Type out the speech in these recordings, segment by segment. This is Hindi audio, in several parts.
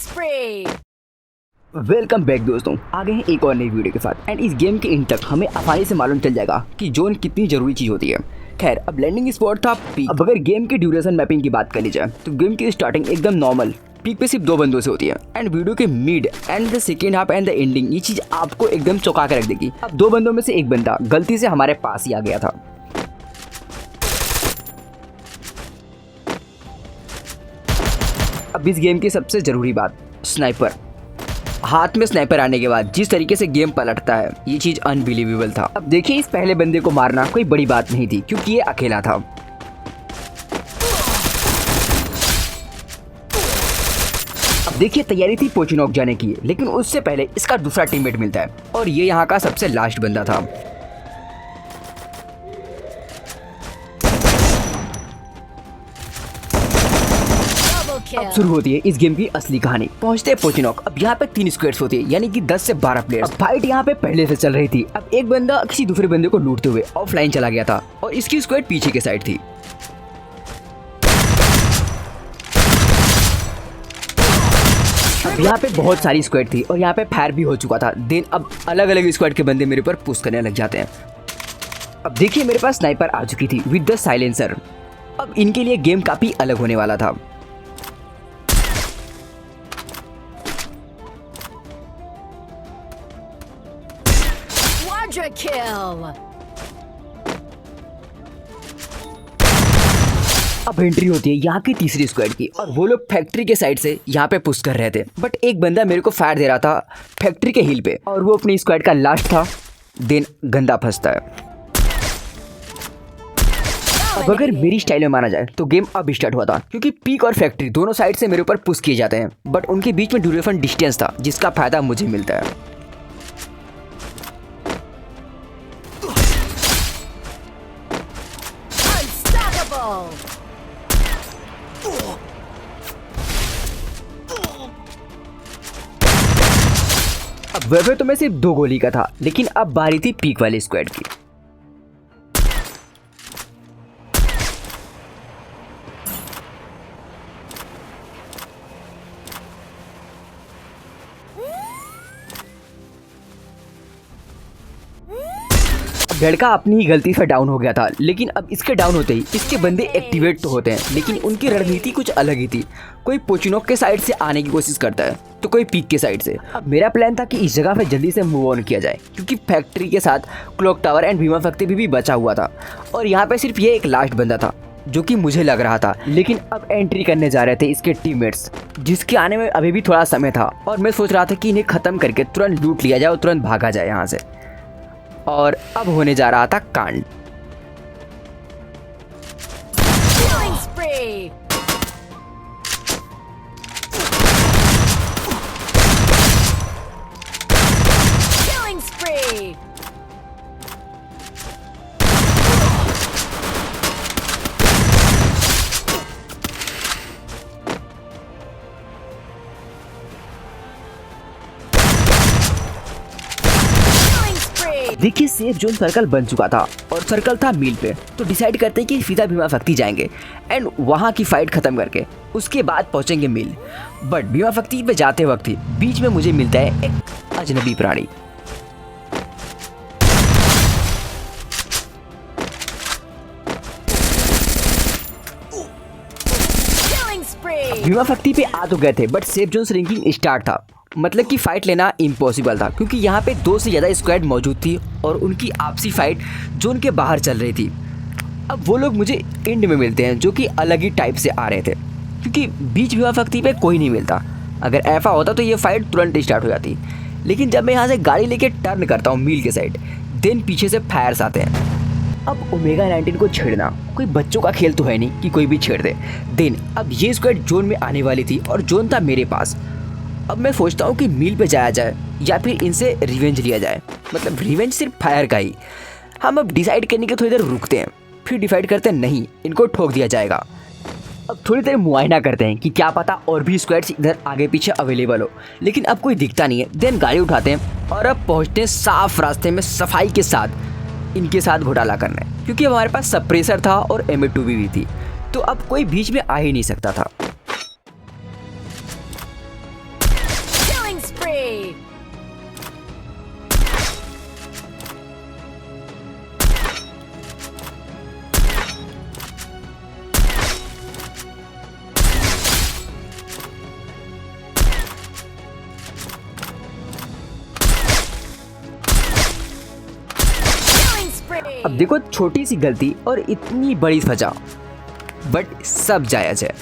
spree! वेलकम बैक दोस्तों, आ गए हैं एक और नई वीडियो के साथ। एंड इस गेम के एंड तक हमें आसानी से मालूम चल जाएगा कि जोन कितनी जरूरी चीज होती है। खैर, अब लैंडिंग स्पॉट था पीक। अब अगर गेम की ड्यूरेशन मैपिंग की बात कर ली जाए तो गेम की स्टार्टिंग एकदम नॉर्मल पीक पे सिर्फ 2 बंदों से होती है। एंड वीडियो के mid and the second half and the ending, ये चीज आपको एकदम चौंका के रख देगी। अब 2 बंदों में से एक बंदा गलती से हमारे पास ही आ गया था। अब इस गेम की सबसे जरूरी बात, स्नाइपर। हाथ में स्नाइपर आने के बाद जिस तरीके से गेम पलटता है, ये चीज अनबिलीवेबल था। अब देखिए, इस पहले बंदे को मारना कोई बड़ी बात नहीं थी क्योंकि ये अकेला था। अब देखिए, तैयारी थी पोचिनोक जाने की, लेकिन उससे पहले इसका दूसरा टीममेट मिलता है और ये यहाँ का सबसे लास्ट बंदा था। अब शुरू होती है इस गेम की असली कहानी। पहुंचते हैं पोचिनोक। अब यहाँ पे 3 स्क्वाड्स होती है, यानी कि 10 से 12 प्लेयर्स। फाइट यहाँ पे पहले से चल रही थी। अब एक बंदा किसी दूसरे बंदे को लूटते हुए ऑफलाइन चला गया था और इसकी स्क्वाड पीछे के साइड थी। अब यहाँ पे बहुत सारी स्क्वाड थी और यहाँ पे फायर भी हो चुका था। देन अब अलग अलग स्क्वाड के बंदे मेरे ऊपर पुश करने लग जाते हैं। अब देखिए, मेरे पास स्नाइपर आ चुकी थी विद द साइलेंसर। अब इनके लिए गेम काफी अलग होने वाला था। Quadra kill! अब एंट्री होती है यहाँ की तीसरी स्क्वाड की और वो लोग फैक्ट्री के साइड से यहाँ पे पुश कर रहे थे। बट एक बंदा मेरे को फायर दे रहा था फैक्ट्री के हिल पे और वो अपनी स्क्वाड का लास्ट था। देन गंदा फंसता है। अब अगर मेरी स्टाइल में माना जाए तो गेम अब स्टार्ट हुआ था क्योंकि पीक और फैक्ट्री दोनों साइड से मेरे ऊपर पुश किए जाते हैं। बट उनके बीच में ड्यूरेशन डिस्टेंस था जिसका फायदा मुझे मिलता है। अब वैसे तो मैं सिर्फ 2 गोली का था, लेकिन अब बारी थी पीक वाली स्क्वाड की। लड़का अपनी ही गलती से डाउन हो गया था, लेकिन अब इसके डाउन होते ही इसके बंदे एक्टिवेट तो होते हैं, लेकिन उनकी रणनीति कुछ अलग ही थी। कोई पोचिनोक के साइड से आने की कोशिश करता है तो कोई पीक के साइड से। अब मेरा प्लान था कि इस जगह पे जल्दी से मूव ऑन किया जाए क्योंकि फैक्ट्री के साथ clock tower and Bhima factory भी बचा हुआ था और यहाँ पे सिर्फ ये एक लास्ट बंदा था जो कि मुझे लग रहा था। लेकिन अब एंट्री करने जा रहे थे इसके टीममेट्स, जिसके आने में अभी भी थोड़ा समय था और मैं सोच रहा था कि इन्हें खत्म करके तुरंत लूट लिया जाए और तुरंत भागा जाए यहाँ से। और अब होने जा रहा था कांड। Killing spree! Killing spree! देखिए, सेफ जोन सर्कल बन चुका था और सर्कल था मील पे। तो डिसाइड करते हैं कि सीधा भीमा फैक्ट्री जाएंगे एंड वहां की फाइट खत्म करके उसके बाद पहुंचेंगे मील। बट भीमा फैक्ट्री पे जाते वक्त ही बीच में मुझे मिलता है एक अजनबी प्राणी। भीमा फैक्ट्री पे आ तो गए थे but safe zone shrinking start था, मतलब कि फाइट लेना इम्पॉसिबल था क्योंकि यहाँ पे 2 से ज़्यादा स्क्वाड मौजूद थी और उनकी आपसी फाइट जोन के बाहर चल रही थी। अब वो लोग मुझे एंड में मिलते हैं जो कि अलग ही टाइप से आ रहे थे क्योंकि बीच भीमा फैक्ट्री पे कोई नहीं मिलता। अगर ऐसा होता तो ये फाइट तुरंत स्टार्ट हो जाती, लेकिन जब मैं यहाँ से गाड़ी लेके टर्न करता हूँ मील के साइड, देन पीछे से फायर्स आते हैं। अब ओमेगा 19 को छेड़ना कोई बच्चों का खेल तो है नहीं कि कोई भी छेड़ दे। देन अब ये स्क्वाड जोन में आने वाली थी और जोन था मेरे पास। अब मैं सोचता हूँ कि मील पे जाया जाए या फिर इनसे रिवेंज लिया जाए, मतलब रिवेंज सिर्फ फायर का ही। हम अब डिसाइड करने के थोड़ी देर रुकते हैं, फिर डिसाइड करते हैं नहीं, इनको ठोक दिया जाएगा। अब थोड़ी देर मुआयना करते हैं कि क्या पता और भी स्क्वाड्स इधर आगे पीछे अवेलेबल हो, लेकिन अब कोई दिखता नहीं है। देन गाड़ी उठाते हैं और अब पहुँचते हैं साफ रास्ते में सफाई के साथ इनके साथ घोटाला करना है क्योंकि हमारे पास सप्रेसर था और M2 भी थी, तो अब कोई बीच में आ ही नहीं सकता था। देखो छोटी सी गलती और इतनी बड़ी सजा, बट सब जायज है।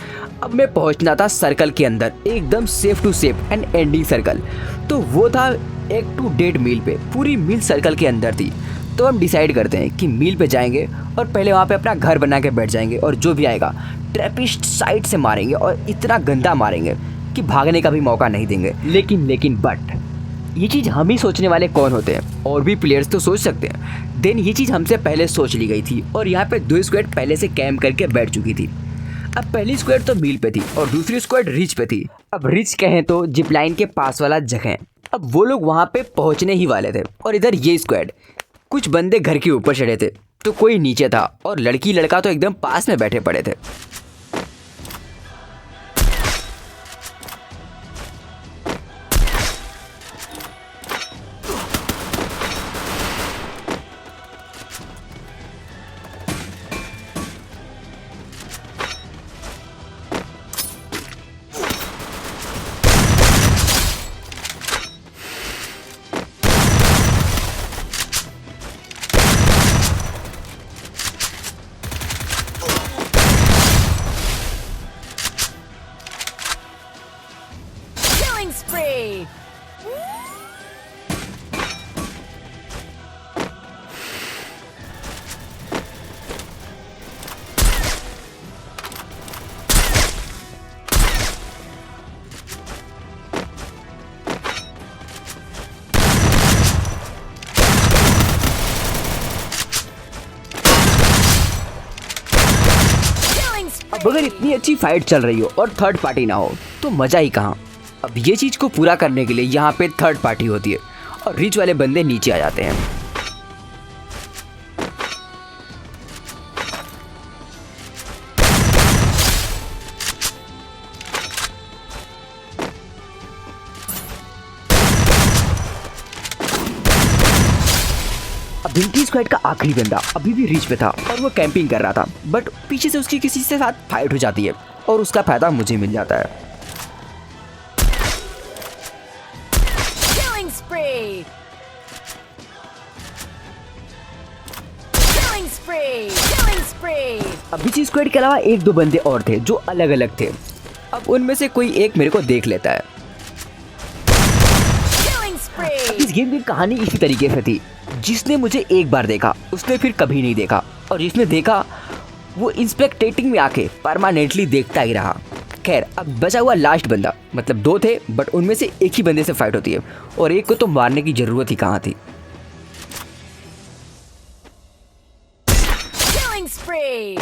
अब मैं पहुंचना था सर्कल के अंदर, एकदम safe to safe and ending circle. तो वो था 1 to 1.5 मील पे, पूरी मील सर्कल के अंदर थी। तो हम डिसाइड करते हैं कि मील पे जाएंगे और पहले वहाँ पे अपना घर बना के बैठ जाएंगे और जो भी आएगा ट्रैपिस्ट साइड से मारेंगे और इतना गंदा मारेंगे कि भागने का भी मौका नहीं देंगे। लेकिन बट ये चीज़ हम ही सोचने वाले कौन होते हैं, और भी प्लेयर्स तो सोच सकते हैं। देन ये चीज़ हमसे पहले सोच ली गई थी और यहाँ पे 2 स्क्वाड पहले से कैम्प करके बैठ चुकी थी। अब पहली स्क्वाड तो मील पे थी और दूसरी स्क्वाड रिच पे थी। अब रिच कहें तो जिप लाइन के पास वाला जगह, अब वो लोग वहाँ पे पहुँचने ही वाले थे। और इधर ये स्क्वाड, कुछ बंदे घर के ऊपर चढ़े थे तो कोई नीचे था और लड़की लड़का तो एकदम पास में बैठे पड़े थे। Killing spree. Killing spree. अब अगर इतनी अच्छी फाइट चल रही हो और थर्ड पार्टी ना हो तो मज़ा ही कहाँ। अब ये चीज़ को पूरा करने के लिए यहाँ पे थर्ड पार्टी होती है और रिच वाले बंदे नीचे आ जाते हैं। अब इनकी स्क्वाड का आखिरी बंदा अभी भी रिच पे था और वो कैंपिंग कर रहा था, बट पीछे से उसकी किसी से साथ फाइट हो जाती है और उसका फायदा मुझे मिल जाता है। Killing spree. Killing spree. Killing spree. अब इसी स्क्वाड के अलावा 1-2 बंदे और थे जो अलग अलग थे। अब उनमें से कोई एक मेरे को देख लेता है। Killing spree. इस गेम की कहानी इसी तरीके से थी, जिसने मुझे एक बार देखा उसने फिर कभी नहीं देखा, और जिसने देखा वो इंस्पेक्टेटिंग में आके परमानेंटली देखता ही रहा। खैर अब बचा हुआ लास्ट बंदा, मतलब 2 थे बट उनमें से एक ही बंदे से फाइट होती है और एक को तो मारने की जरूरत ही कहाँ थी। Killing spree.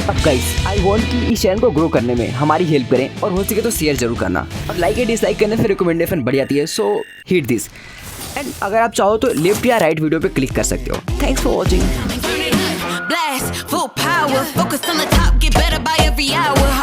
अब गाइस आई वांट कि इस चैनल को ग्रो करने में हमारी हेल्प करें और हो सके तो शेयर जरूर करना और लाइक या डिसलाइक करने से रिकमेंडेशन बढ़ जाती है, सो हिट दिस। एंड अगर आप चाहो तो लेफ्ट या राइट वीडियो पे क्लिक कर सकते हो। Thanks for watching. Blast, full power, focus on the top, get better by every hour.